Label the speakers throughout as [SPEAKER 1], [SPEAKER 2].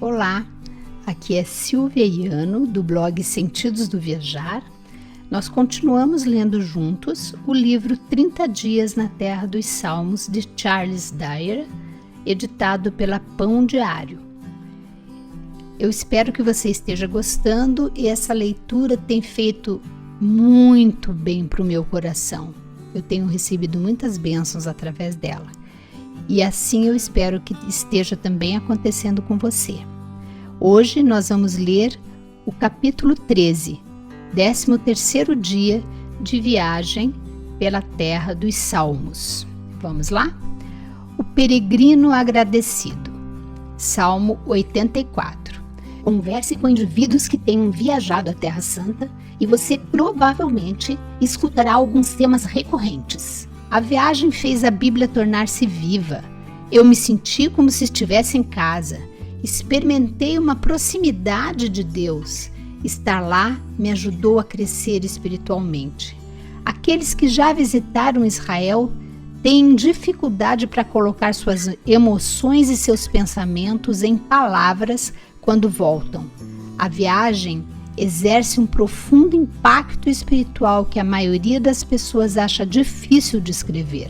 [SPEAKER 1] Olá, aqui é Silvia Iano do blog Sentidos do Viajar. Nós continuamos lendo juntos o livro 30 Dias na Terra dos Salmos de Charles Dyer, editado pela Pão Diário. Eu espero que você esteja gostando e essa leitura tem feito muito bem para o meu coração. Eu tenho recebido muitas bênçãos através dela. E assim eu espero que esteja também acontecendo com você. Hoje nós vamos ler o capítulo 13, 13º dia de viagem pela terra dos Salmos. Vamos lá? O peregrino agradecido. Salmo 84. Converse com indivíduos que tenham viajado à Terra Santa e você provavelmente escutará alguns temas recorrentes. A viagem fez a Bíblia tornar-se viva. Eu me senti como se estivesse em casa. Experimentei uma proximidade de Deus. Estar lá me ajudou a crescer espiritualmente. Aqueles que já visitaram Israel têm dificuldade para colocar suas emoções e seus pensamentos em palavras quando voltam. A viagem exerce um profundo impacto espiritual que a maioria das pessoas acha difícil de escrever.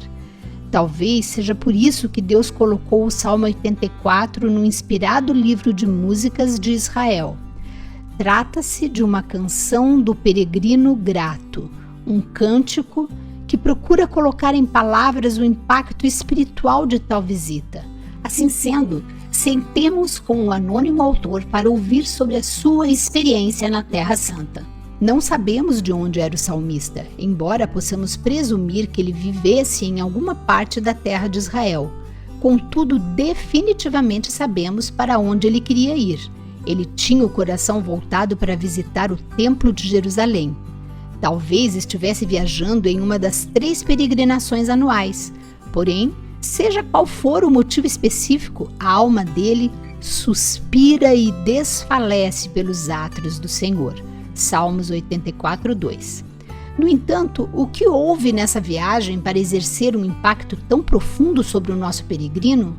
[SPEAKER 1] Talvez seja por isso que Deus colocou o Salmo 84 no inspirado livro de músicas de Israel. Trata-se de uma canção do peregrino grato, um cântico que procura colocar em palavras o impacto espiritual de tal visita. Assim sendo, sentemos com o anônimo autor para ouvir sobre a sua experiência na Terra Santa. Não sabemos de onde era o salmista, embora possamos presumir que ele vivesse em alguma parte da terra de Israel. Contudo, definitivamente sabemos para onde ele queria ir. Ele tinha o coração voltado para visitar o Templo de Jerusalém. Talvez estivesse viajando em uma das 3 peregrinações anuais. Porém, seja qual for o motivo específico, a alma dele suspira e desfalece pelos átrios do Senhor. Salmos 84, 2. No entanto, o que houve nessa viagem para exercer um impacto tão profundo sobre o nosso peregrino?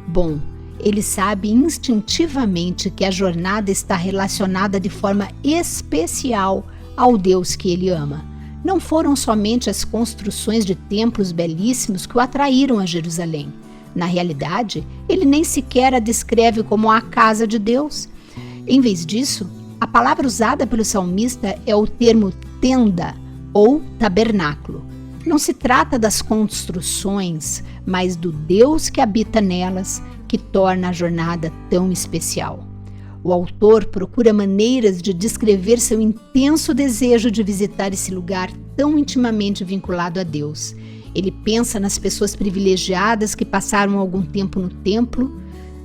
[SPEAKER 1] Bom, ele sabe instintivamente que a jornada está relacionada de forma especial ao Deus que ele ama. Não foram somente as construções de templos belíssimos que o atraíram a Jerusalém. Na realidade, ele nem sequer a descreve como a casa de Deus. Em vez disso, a palavra usada pelo salmista é o termo tenda ou tabernáculo. Não se trata das construções, mas do Deus que habita nelas, que torna a jornada tão especial. O autor procura maneiras de descrever seu intenso desejo de visitar esse lugar tão intimamente vinculado a Deus. Ele pensa nas pessoas privilegiadas que passaram algum tempo no templo,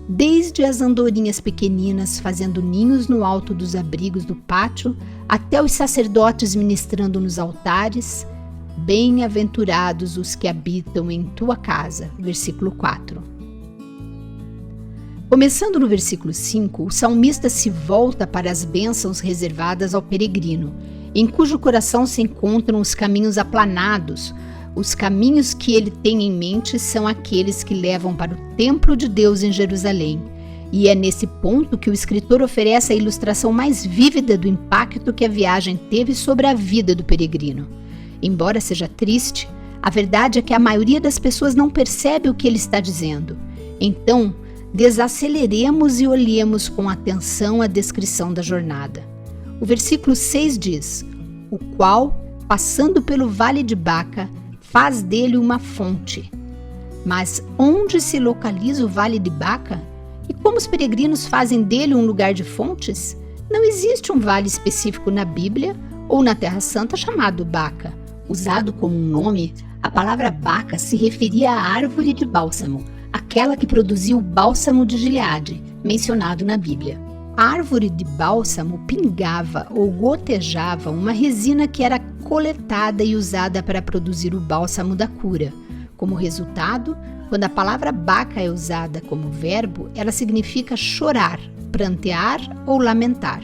[SPEAKER 1] desde as andorinhas pequeninas fazendo ninhos no alto dos abrigos do pátio, até os sacerdotes ministrando nos altares. Bem-aventurados os que habitam em tua casa. Versículo 4. Começando no versículo 5, o salmista se volta para as bênçãos reservadas ao peregrino, em cujo coração se encontram os caminhos aplanados. Os caminhos que ele tem em mente são aqueles que levam para o templo de Deus em Jerusalém. E é nesse ponto que o escritor oferece a ilustração mais vívida do impacto que a viagem teve sobre a vida do peregrino. Embora seja triste, a verdade é que a maioria das pessoas não percebe o que ele está dizendo. Então, desaceleremos e olhemos com atenção a descrição da jornada. O versículo 6 diz: o qual, passando pelo vale de Baca, faz dele uma fonte. Mas onde se localiza o vale de Baca? E como os peregrinos fazem dele um lugar de fontes? Não existe um vale específico na Bíblia ou na Terra Santa chamado Baca. Usado como um nome, a palavra Baca se referia à árvore de bálsamo, aquela que produziu o bálsamo de Gileade, mencionado na Bíblia. A árvore de bálsamo pingava ou gotejava uma resina que era coletada e usada para produzir o bálsamo da cura. Como resultado, quando a palavra Baca é usada como verbo, ela significa chorar, prantear ou lamentar.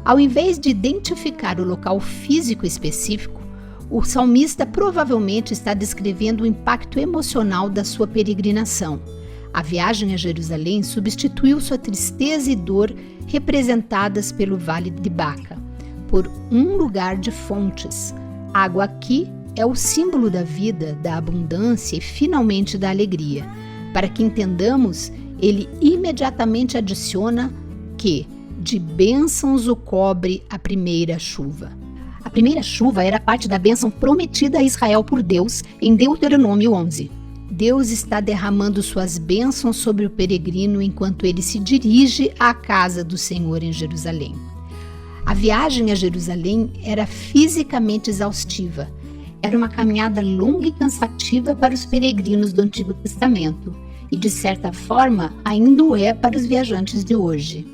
[SPEAKER 1] Ao invés de identificar o local físico específico, o salmista provavelmente está descrevendo o impacto emocional da sua peregrinação. A viagem a Jerusalém substituiu sua tristeza e dor representadas pelo Vale de Baca, por um lugar de fontes. A água aqui é o símbolo da vida, da abundância e finalmente da alegria. Para que entendamos, ele imediatamente adiciona que de bênçãos o cobre a primeira chuva. A primeira chuva era parte da bênção prometida a Israel por Deus em Deuteronômio 11. Deus está derramando suas bênçãos sobre o peregrino enquanto ele se dirige à casa do Senhor em Jerusalém. A viagem a Jerusalém era fisicamente exaustiva. Era uma caminhada longa e cansativa para os peregrinos do Antigo Testamento e, de certa forma, ainda o é para os viajantes de hoje.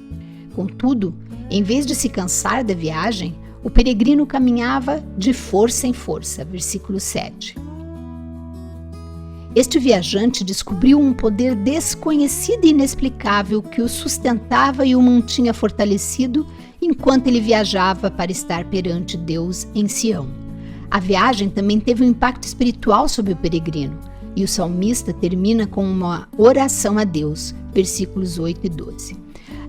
[SPEAKER 1] Contudo, em vez de se cansar da viagem, o peregrino caminhava de força em força, versículo 7. Este viajante descobriu um poder desconhecido e inexplicável que o sustentava e o mantinha fortalecido enquanto ele viajava para estar perante Deus em Sião. A viagem também teve um impacto espiritual sobre o peregrino, e o salmista termina com uma oração a Deus, versículos 8 e 12.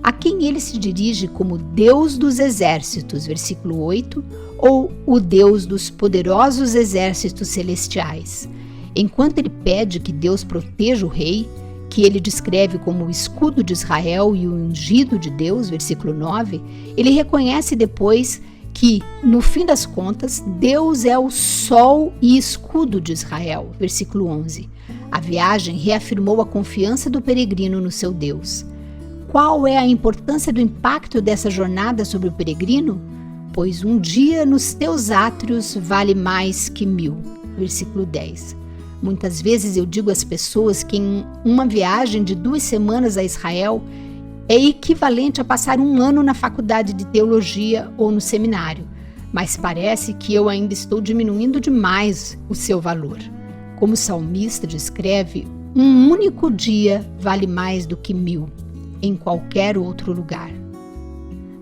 [SPEAKER 1] A quem ele se dirige como Deus dos exércitos, versículo 8, ou o Deus dos poderosos exércitos celestiais. Enquanto ele pede que Deus proteja o rei, que ele descreve como o escudo de Israel e o ungido de Deus, versículo 9, ele reconhece depois que, no fim das contas, Deus é o sol e escudo de Israel, versículo 11. A viagem reafirmou a confiança do peregrino no seu Deus. Qual é a importância do impacto dessa jornada sobre o peregrino? Pois um dia nos teus átrios vale mais que 1000, versículo 10. Muitas vezes eu digo às pessoas que em uma viagem de 2 semanas a Israel é equivalente a passar 1 ano na faculdade de teologia ou no seminário, mas parece que eu ainda estou diminuindo demais o seu valor. Como o salmista descreve, um único dia vale mais do que 1000 em qualquer outro lugar.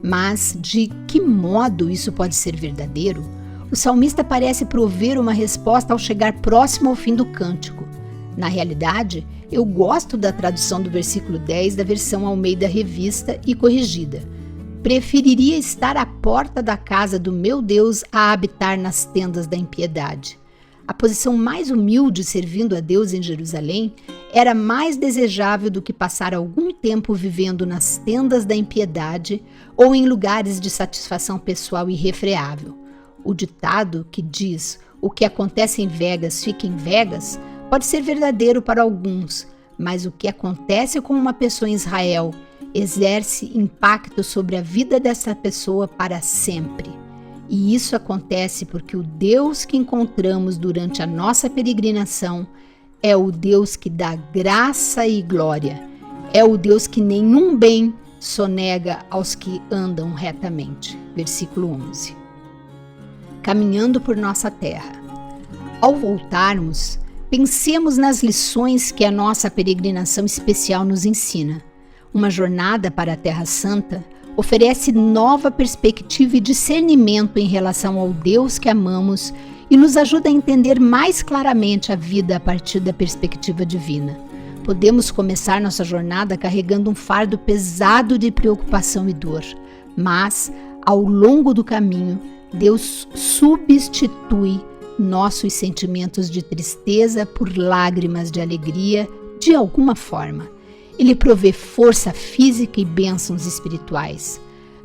[SPEAKER 1] Mas de que modo isso pode ser verdadeiro? O salmista parece prover uma resposta ao chegar próximo ao fim do cântico. Na realidade, eu gosto da tradução do versículo 10 da versão Almeida Revista e Corrigida. Preferiria estar à porta da casa do meu Deus a habitar nas tendas da impiedade. A posição mais humilde servindo a Deus em Jerusalém era mais desejável do que passar algum tempo vivendo nas tendas da impiedade ou em lugares de satisfação pessoal irrefreável. O ditado que diz o que acontece em Vegas fica em Vegas pode ser verdadeiro para alguns, mas o que acontece com uma pessoa em Israel exerce impacto sobre a vida dessa pessoa para sempre. E isso acontece porque o Deus que encontramos durante a nossa peregrinação é o Deus que dá graça e glória. É o Deus que nenhum bem sonega aos que andam retamente. Versículo 11. Caminhando por nossa terra. Ao voltarmos, pensemos nas lições que a nossa peregrinação especial nos ensina. Uma jornada para a Terra Santa oferece nova perspectiva e discernimento em relação ao Deus que amamos e nos ajuda a entender mais claramente a vida a partir da perspectiva divina. Podemos começar nossa jornada carregando um fardo pesado de preocupação e dor, mas, ao longo do caminho, Deus substitui nossos sentimentos de tristeza por lágrimas de alegria de alguma forma. Ele provê força física e bênçãos espirituais.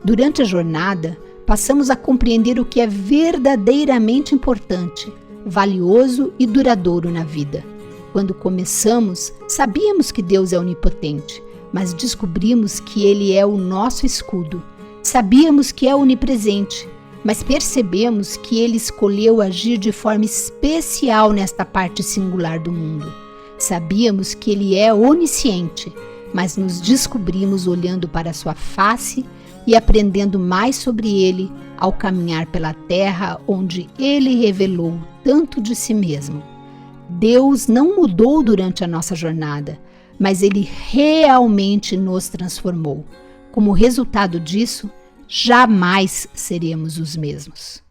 [SPEAKER 1] Durante a jornada, passamos a compreender o que é verdadeiramente importante, valioso e duradouro na vida. Quando começamos, sabíamos que Deus é onipotente, mas descobrimos que Ele é o nosso escudo. Sabíamos que é onipresente, mas percebemos que Ele escolheu agir de forma especial nesta parte singular do mundo. Sabíamos que Ele é onisciente, mas nos descobrimos olhando para sua face e aprendendo mais sobre Ele ao caminhar pela terra onde Ele revelou tanto de si mesmo. Deus não mudou durante a nossa jornada, mas Ele realmente nos transformou. Como resultado disso, jamais seremos os mesmos.